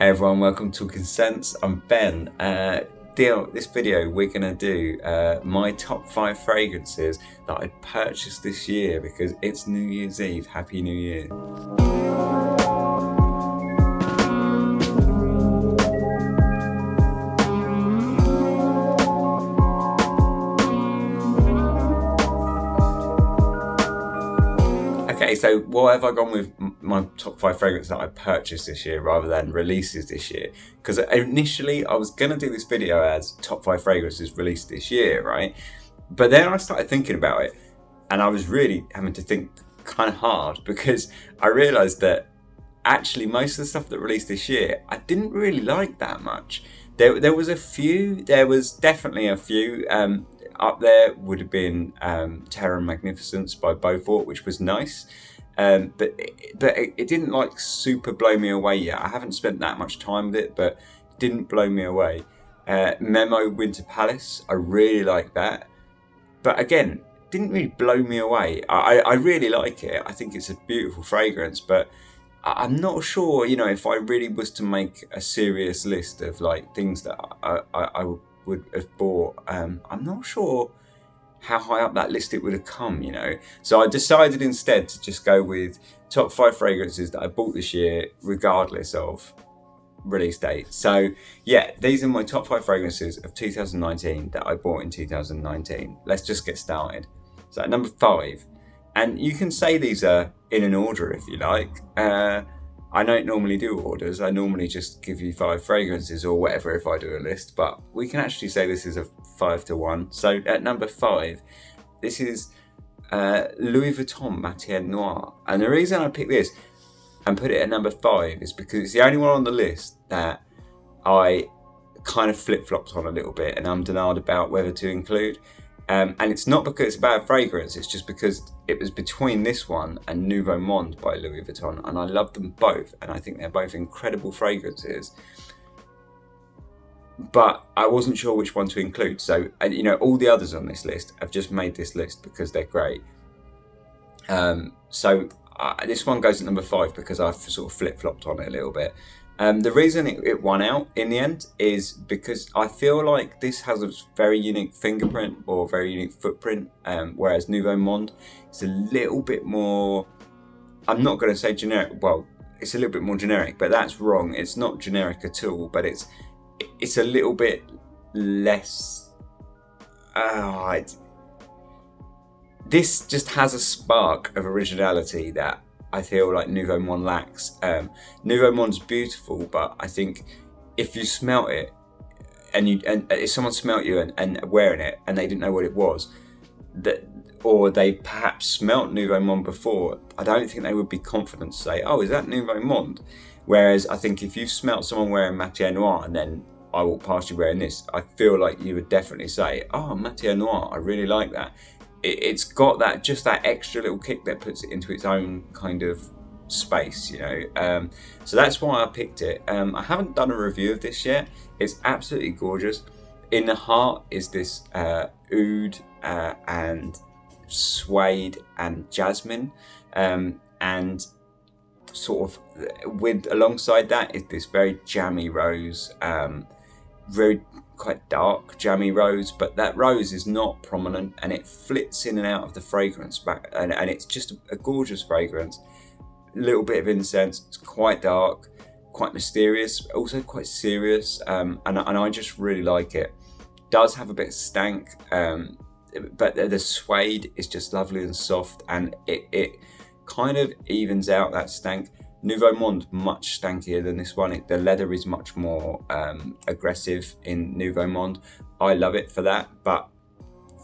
Hey everyone, welcome to Talking Sense. I'm Ben. This video we're going to do my top 5 fragrances that I purchased this year because it's New Year's Eve. Happy New Year. Okay, so why have I gone with my top 5 fragrances that I purchased this year rather than releases this year? Because initially I was going to do this video as top 5 fragrances released this year, right? But then I started thinking about it and I was really having to think kind of hard because I realised that actually most of the stuff that released this year I didn't really like that much. There was definitely a few. Up there would have been Terra Magnificence by Beaufort, which was nice, but it didn't like super blow me away yet. I haven't spent that much time with it, but it didn't blow me away. Memo Winter Palace, I really like that, but again, didn't really blow me away. I really like it. I think it's a beautiful fragrance, but I'm not sure, if I really was to make a serious list of like things that I would have bought, I'm not sure how high up that list it would have come, So I decided instead to just go with top 5 fragrances that I bought this year, regardless of release date. So yeah, these are my top 5 fragrances of 2019 that I bought in 2019. Let's just get started. So at number 5, and you can say these are in an order if you like. I don't normally do orders. I normally just give you 5 fragrances or whatever if I do a list, but we can actually say this is a 5 to 1. So at number 5, this is Louis Vuitton Matiere Noire. And the reason I picked this and put it at number 5 is because it's the only one on the list that I kind of flip-flopped on a little bit and I'm denied about whether to include. And it's not because it's a bad fragrance, it's just because it was between this one and Nouveau Monde by Louis Vuitton, and I love them both, and I think they're both incredible fragrances. But I wasn't sure which one to include, so all the others on this list, I've just made this list because they're great. This one goes at number 5 because I've sort of flip-flopped on it a little bit. The reason it won out in the end is because I feel like this has a very unique fingerprint or very unique footprint, whereas Nouveau Monde is a little bit more, I'm not going to say generic, well, it's a little bit more generic, but that's wrong. It's not generic at all, but it's a little bit less, this just has a spark of originality that I feel like Nouveau Monde lacks. Nouveau Monde's beautiful, but I think if you smelt it and if someone smelt you and wearing it and they didn't know what it was, or they perhaps smelt Nouveau Monde before, I don't think they would be confident to say, "Oh, is that Nouveau Monde?" Whereas I think if you smelt someone wearing Matiere Noire and then I walk past you wearing this, I feel like you would definitely say, "Oh, Matiere Noire, I really like that." It's got that extra little kick that puts it into its own kind of space, so that's why I picked it. I haven't done a review of this yet. It's absolutely gorgeous. In the heart is this oud and suede and jasmine, and sort of alongside that is this very jammy rose, very quite dark jammy rose, but that rose is not prominent and it flits in and out of the fragrance back, and it's just a gorgeous fragrance. A little bit of incense. It's quite dark, quite mysterious, also quite serious, and I just really like it. Does have a bit of stank, but the suede is just lovely and soft, and it kind of evens out that stank. Nouveau Monde much stankier than this one. The leather is much more aggressive in Nouveau Monde. I love it for that, but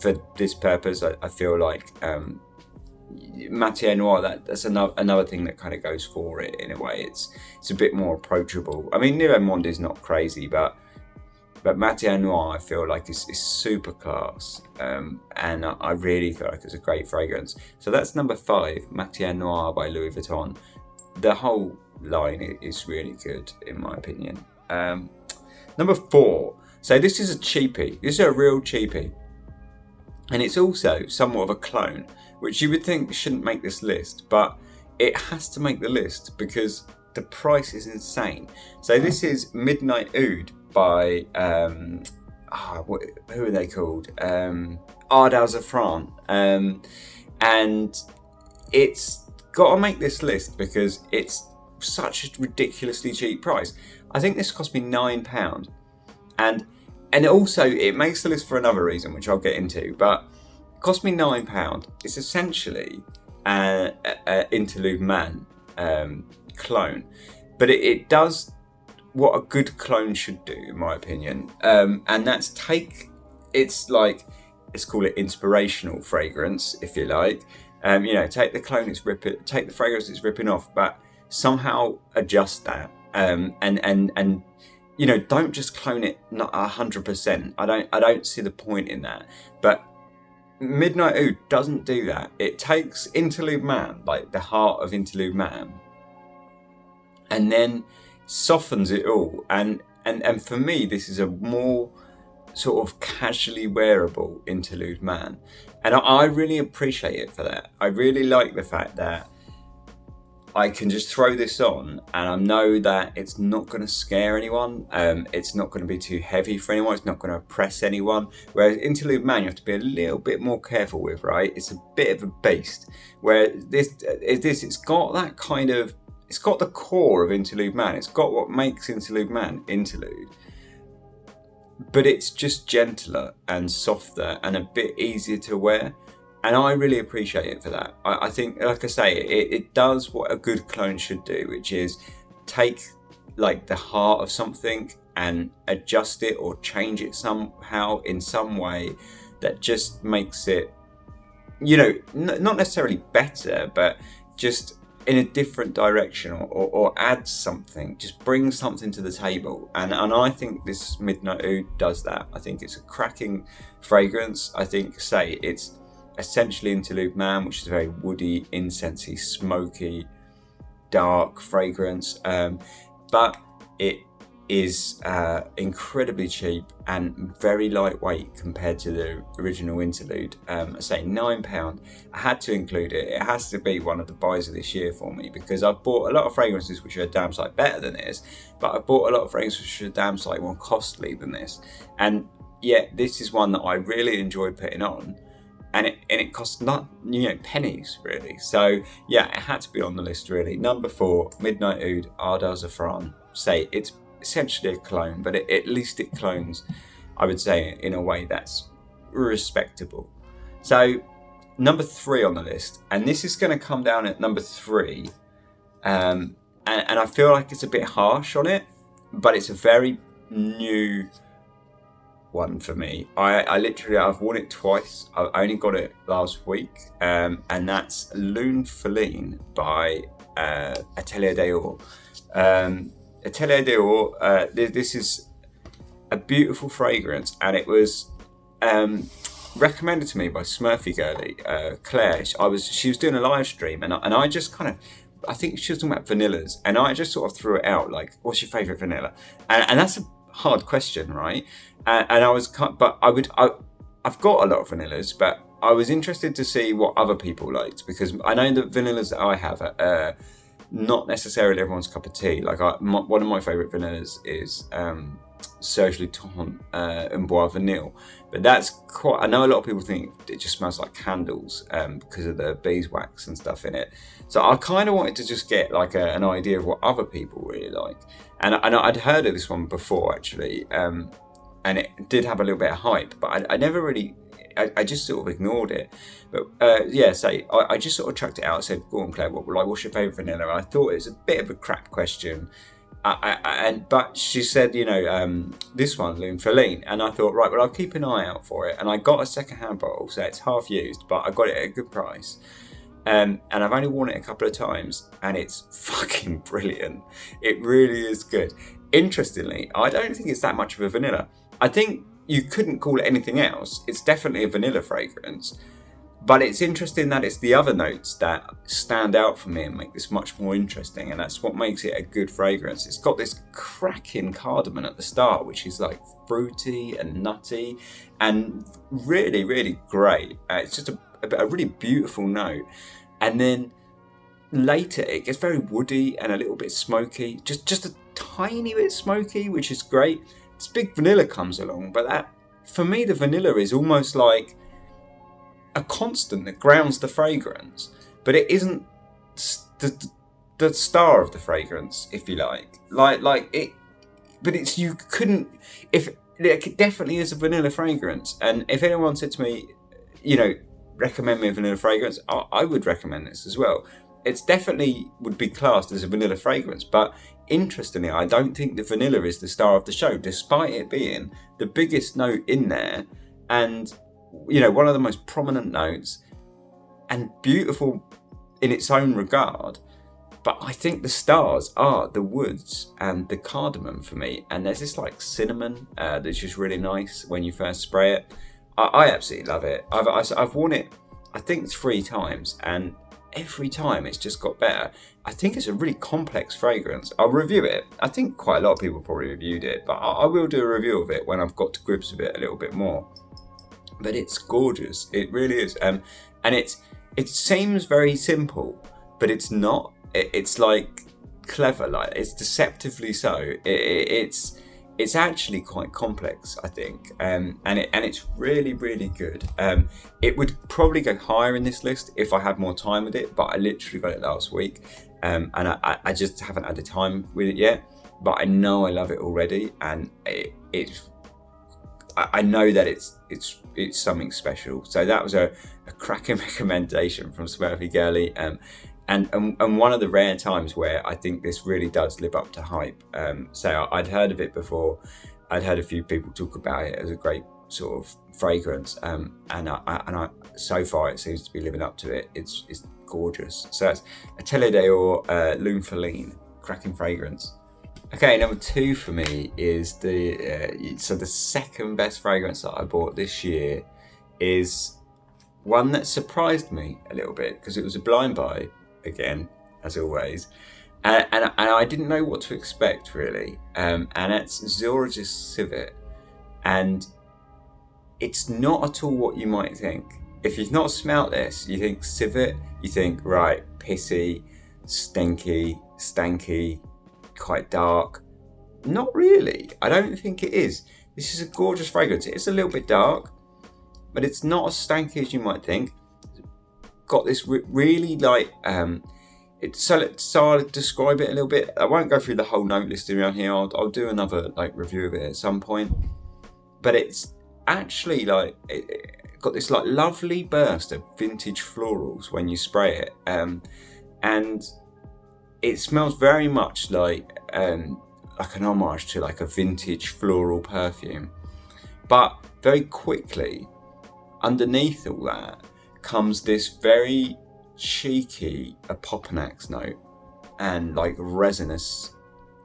for this purpose, I feel like Matiere Noire, that's another thing that kind of goes for it in a way. It's a bit more approachable. I mean, Nouveau Monde is not crazy, but Matiere Noire I feel like is super class, and I really feel like it's a great fragrance. So that's number 5, Matiere Noire by Louis Vuitton. The whole line is really good in my opinion. Number 4, so this is a cheapie. This is a real cheapie, and it's also somewhat of a clone, which you would think shouldn't make this list, but it has to make the list because the price is insane. So this is Midnight Oud by who are they called? Ardal Zafran, and it's got to make this list because it's such a ridiculously cheap price. I think this cost me £9, and also it makes the list for another reason, which I'll get into. But it cost me £9. It's essentially an Interlude Man clone, but it does what a good clone should do, in my opinion, and that's let's call it inspirational fragrance, if you like. Take the clone take the fragrance it's ripping off, but somehow adjust that, and don't just clone it not 100%. I don't see the point in that. But Midnight Oud doesn't do that. It takes Interlude Man, like the heart of Interlude Man, and then softens it all. And for me, this is a more sort of casually wearable Interlude Man, and I really appreciate it for that. I really like the fact that I can just throw this on and I know that it's not going to scare anyone. It's not going to be too heavy for anyone. It's not going to oppress anyone. Whereas Interlude Man, you have to be a little bit more careful with, right? It's a bit of a beast. Where it's got that kind of, it's got the core of Interlude Man. It's got what makes Interlude Man Interlude. But it's just gentler and softer and a bit easier to wear. And I really appreciate it for that. I think, like I say, it does what a good clone should do, which is take like the heart of something and adjust it or change it somehow in some way that just makes it, not necessarily better, but just in a different direction or add something, just bring something to the table. And I think this Midnight Oud does that. I think it's a cracking fragrance. I think, it's essentially Interlude Man, which is a very woody, incensey, smoky, dark fragrance, but it is incredibly cheap and very lightweight compared to the original Interlude. I say £9. I had to include it. It has to be one of the buys of this year for me, because I've bought a lot of fragrances which are a damn sight better than this, but I've bought a lot of fragrances which are a damn sight more costly than this. And yet this is one that I really enjoyed putting on. And it costs not pennies really. So yeah, it had to be on the list really. Number 4, Midnight Oud, Ardal Zafran. It's essentially a clone, but at least it clones, I would say, in a way that's respectable. So number 3 on the list, and this is going to come down at number 3, and I feel like it's a bit harsh on it, but it's a very new one for me. I've worn it twice. I only got it last week, and that's Lune Féline by Atelier d'Or. Atelier d'Or, this is a beautiful fragrance, and it was recommended to me by Smurfy Girlie, Claire. She was doing a live stream, and I just kind of, I think she was talking about vanillas, and I just sort of threw it out like, what's your favourite vanilla? And that's a hard question, right? And I've got a lot of vanillas, but I was interested to see what other people liked, because I know the vanillas that I have are not necessarily everyone's cup of tea. Like one of my favourite vanillas is Serge Luton Bois Vanille, but that's quite. I know a lot of people think it just smells like candles because of the beeswax and stuff in it. So I kind of wanted to just get like an idea of what other people really like, and I'd heard of this one before actually, and it did have a little bit of hype, but I never really. I just sort of ignored it, but I just sort of chucked it out. I said, "Go on, Claire. What's your favourite vanilla?" And I thought it was a bit of a crap question, but she said, this one, Lune Féline, and I thought, right, well, I'll keep an eye out for it. And I got a second-hand bottle, so it's half used, but I got it at a good price. And I've only worn it a couple of times, and it's fucking brilliant. It really is good. Interestingly, I don't think it's that much of a vanilla. I think you couldn't call it anything else. It's definitely a vanilla fragrance, but it's interesting that it's the other notes that stand out for me and make this much more interesting, and that's what makes it a good fragrance. It's got this cracking cardamom at the start, which is like fruity and nutty and really, really great. It's just a really beautiful note, and then later it gets very woody and a little bit smoky, just a tiny bit smoky, which is great. This big vanilla comes along, but that, for me, the vanilla is almost like a constant that grounds the fragrance, but it isn't the star of the fragrance, if you like it. But it's, you couldn't, if it definitely is a vanilla fragrance, and if anyone said to me, recommend me a vanilla fragrance, I would recommend this as well. It's definitely would be classed as a vanilla fragrance, but interestingly, I don't think the vanilla is the star of the show, despite it being the biggest note in there, and one of the most prominent notes, and beautiful in its own regard. But I think the stars are the woods and the cardamom for me, and there's this like cinnamon that's just really nice when you first spray it. I absolutely love it. I've worn it, I think, 3 times, and every time it's just got better. I think it's a really complex fragrance. I'll review it. I think quite a lot of people probably reviewed it, but I will do a review of it when I've got to grips with it a little bit more. But it's gorgeous. It really is. And it seems very simple, but it's not. It's like clever. Like, it's deceptively so. It's actually quite complex, I think, and it's really, really good. It would probably go higher in this list if I had more time with it, but I literally got it last week, and I just haven't had the time with it yet. But I know I love it already, and I know that it's something special. So that was a cracking recommendation from Smurfy Girly. And one of the rare times where I think this really does live up to hype. So I'd heard of it before. I'd heard a few people talk about it as a great sort of fragrance, and I so far it seems to be living up to it. It's gorgeous. So that's Atelier d'Or Lune Féline, cracking fragrance. Okay, number 2 for me is the second best fragrance that I bought this year is one that surprised me a little bit because it was a blind buy. Again, as always, and I didn't know what to expect really, and it's Zora's Civet, and it's not at all what you might think. If you've not smelt this, you think Civet, you think right, pissy, stinky, stanky, quite dark. Not really. I don't think it is. This is a gorgeous fragrance. It's a little bit dark, but it's not as stanky as you might think. Got this really like so I'll describe it a little bit. I won't go through the whole note listing around here. I'll do another like review of it at some point, but it's actually like it got this like lovely burst of vintage florals when you spray it, and it smells very much like an homage to like a vintage floral perfume, but very quickly underneath all that comes this very cheeky Apophanax note and like resinous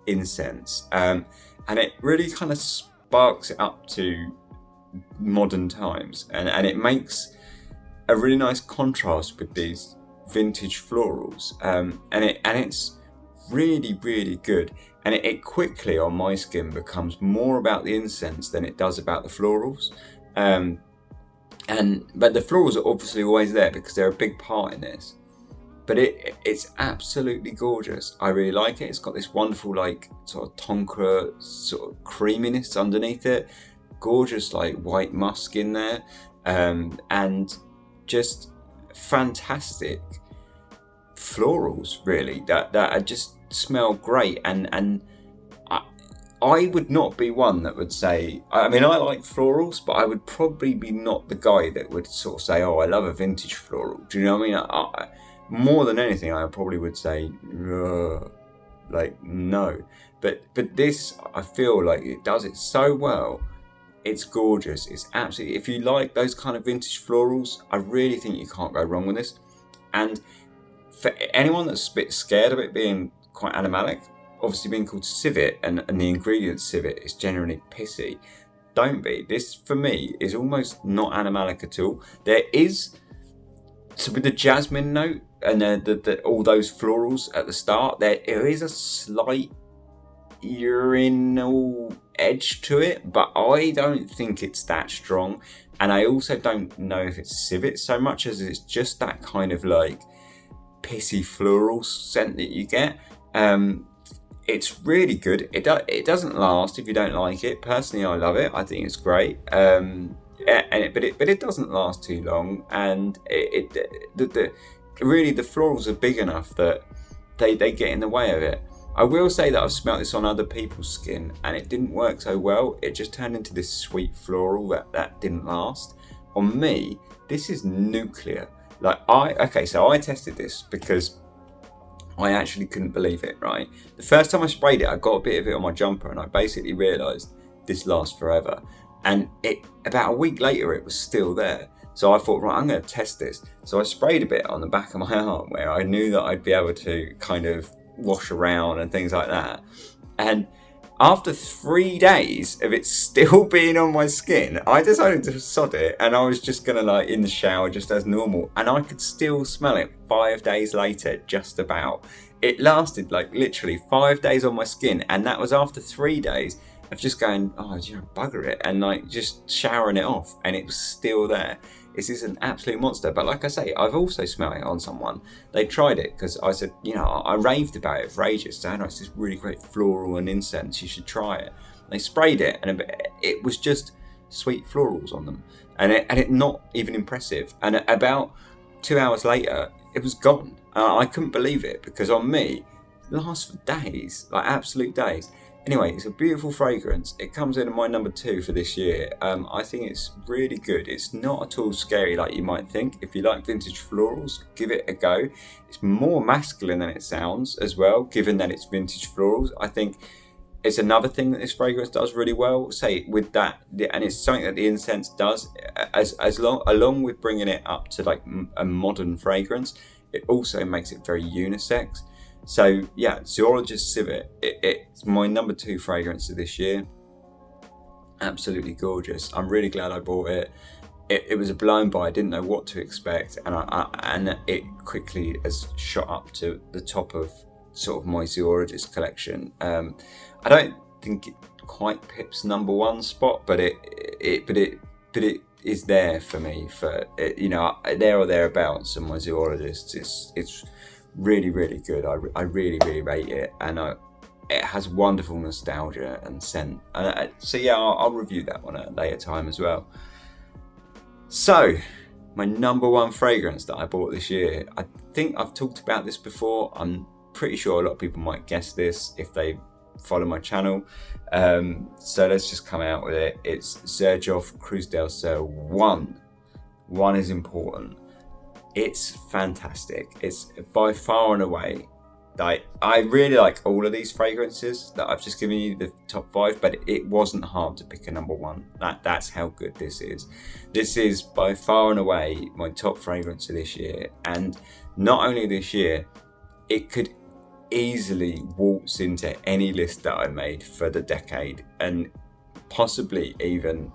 incense, and it really kind of sparks it up to modern times, and it makes a really nice contrast with these vintage florals, and it's really, really good, and it quickly on my skin becomes more about the incense than it does about the florals. But the florals are obviously always there because they're a big part in this. But it's absolutely gorgeous. I really like it. It's got this wonderful like sort of tonka sort of creaminess underneath it. Gorgeous like white musk in there, and just fantastic florals really that just smell great, and I would not be one that would say, I mean, I like florals, but I would probably be not the guy that would sort of say, oh, I love a vintage floral. Do you know what I mean? More than anything, I probably would say, like, no. But this, I feel like it does it so well. It's gorgeous. It's absolutely, if you like those kind of vintage florals, I really think you can't go wrong with this. And for anyone that's a bit scared of it being quite animalic, obviously being called Civet and the ingredient Civet is generally pissy, don't be. This for me is almost not animalic at all. There is, so with the jasmine note and the all those florals at the start, there is a slight urinal edge to it, but I don't think it's that strong, and I also don't know if it's Civet so much as it's just that kind of like pissy floral scent that you get. It's really good. It doesn't last if you don't like it. Personally, I love it. I think it's great. But it doesn't last too long, and really the florals are big enough that they get in the way of it. I will say that I've smelt this on other people's skin and it didn't work so well. It just turned into this sweet floral that didn't last. On me, this is nuclear. So I tested this because I actually couldn't believe it, right? The first time I sprayed it, I got a bit of it on my jumper and I basically realised this lasts forever. And about a week later, it was still there. So I thought, right, I'm going to test this. So I sprayed a bit on the back of my arm where I knew that I'd be able to kind of wash around and things like that. And after 3 days of it still being on my skin, I decided to sod it, and I was just gonna like in the shower just as normal, and I could still smell it 5 days later, just about. It lasted like literally 5 days on my skin, and that was after 3 days of just going, bugger it, and like just showering it off, and it was still there. This is an absolute monster. But like I say, I've also smelled it on someone. They tried it because I said, I raved about it for ages. So it's this really great floral and incense. You should try it. They sprayed it, and it was just sweet florals on them, and it not even impressive. And about 2 hours later, it was gone. I couldn't believe it because on me, it lasts for days, like absolute days. Anyway, it's a beautiful fragrance. It comes in at my number 2 for this year. I think it's really good. It's not at all scary like you might think. If you like vintage florals, give it a go. It's more masculine than it sounds as well, given that it's vintage florals. I think it's another thing that this fragrance does really well. Say with that, and it's something that the incense does, along with bringing it up to like a modern fragrance, it also makes it very unisex. So yeah, Zoologist Civet, it's my number 2 fragrance of this year. Absolutely gorgeous. I'm really glad I bought it. It was a blind buy. I didn't know what to expect, and it quickly has shot up to the top of sort of my Zoologist collection. I don't think it quite pips number 1 spot, but it is there for me for there or thereabouts on my Zoologists. It's really, really good. I really, really rate it, and it has wonderful nostalgia and scent. So yeah, I'll review that one at a later time as well. So, my number 1 fragrance that I bought this year. I think I've talked about this before. I'm pretty sure a lot of people might guess this if they follow my channel. So let's just come out with it. It's Xerjoff Cruz del Sur 1. 1 is important. It's fantastic. It's by far and away, I really like all of these fragrances that I've just given you the top 5, but it wasn't hard to pick a number 1. That's how good this is. This is by far and away my top fragrance of this year, and not only this year, it could easily waltz into any list that I made for the decade, and possibly even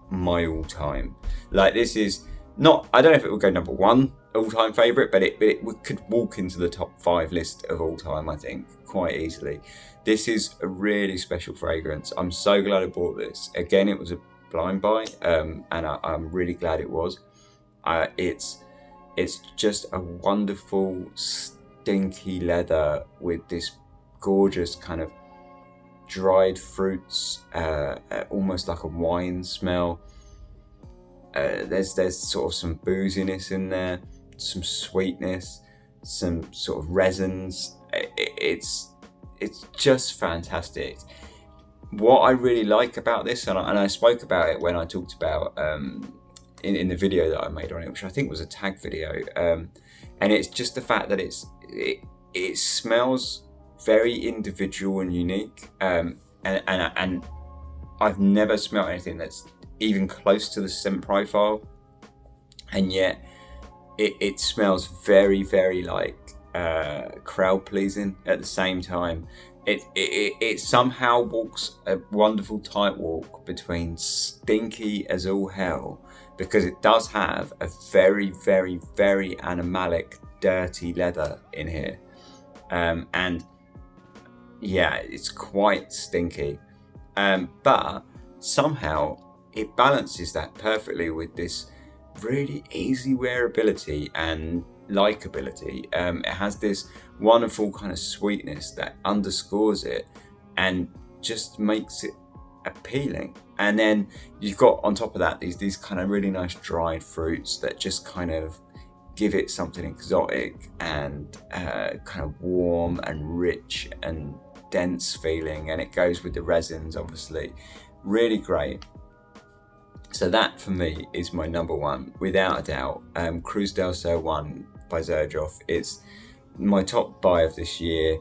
my all-time. Like, this is not, I don't know if it would go number 1 all-time favourite, but it could walk into the top 5 list of all time, I think, quite easily. This is a really special fragrance. I'm so glad I bought this. Again, it was a blind buy, and I'm really glad it was. It's just a wonderful, stinky leather with this gorgeous kind of dried fruits, almost like a wine smell. There's sort of some booziness in there, some sweetness, some sort of resins. It's just fantastic. What I really like about this, and I spoke about it when I talked about in the video that I made on it, which I think was a tag video, and it's just the fact that it smells very individual and unique, and I've never smelled anything that's even close to the scent profile, and yet it smells very, very like crowd pleasing at the same time. It somehow walks a wonderful tightrope between stinky as all hell, because it does have a very, very, very animalic, dirty leather in here, and yeah, it's quite stinky, but somehow it balances that perfectly with this really easy wearability and likability. It has this wonderful kind of sweetness that underscores it and just makes it appealing. And then you've got on top of that these kind of really nice dried fruits that just kind of give it something exotic and kind of warm and rich and dense feeling, and it goes with the resins, obviously. Really great. So that for me is my number one, without a doubt. Cruz del Sur 1 by Xerjoff. It's my top buy of this year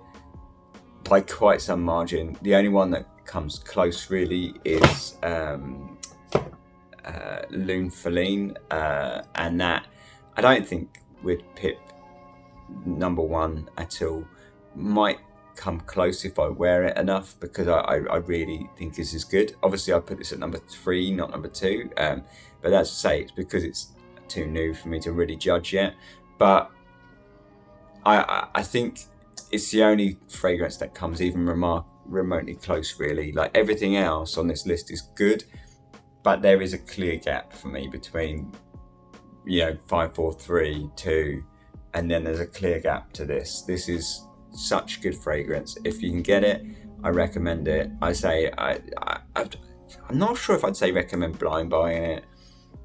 by quite some margin. The only one that comes close really is Lune Féline, and that I don't think would pip number one at all. Might come close if I wear it enough, because I really think this is good. Obviously I put this at number 3, not number 2, but that's to say it's because it's too new for me to really judge yet. But I think it's the only fragrance that comes even remotely close, really. Like, everything else on this list is good, but there is a clear gap for me between 5, 4, 3, 2, and then there's a clear gap to this. This is such good fragrance. If you can get it, I recommend it. I say I'm not sure if I'd say recommend blind buying it,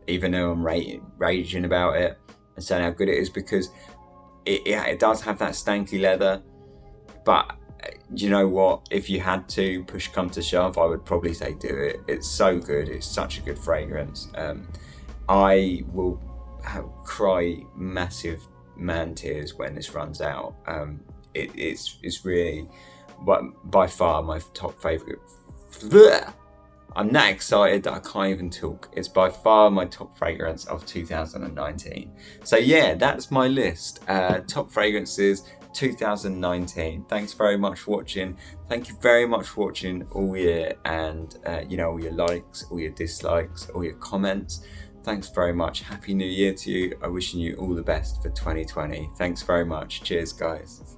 even though I'm raging about it and saying how good it is, because it does have that stanky leather. But you know what, if you had to, push come to shove, I would probably say do it. It's so good. It's such a good fragrance. I will cry massive man tears when this runs out. It's really, by far my top favourite. I'm that excited that I can't even talk. It's by far my top fragrance of 2019. So yeah, that's my list. Top fragrances 2019. Thanks very much for watching. Thank you very much for watching all year, and all your likes, all your dislikes, all your comments. Thanks very much. Happy New Year to you. I'm wishing you all the best for 2020. Thanks very much. Cheers, guys.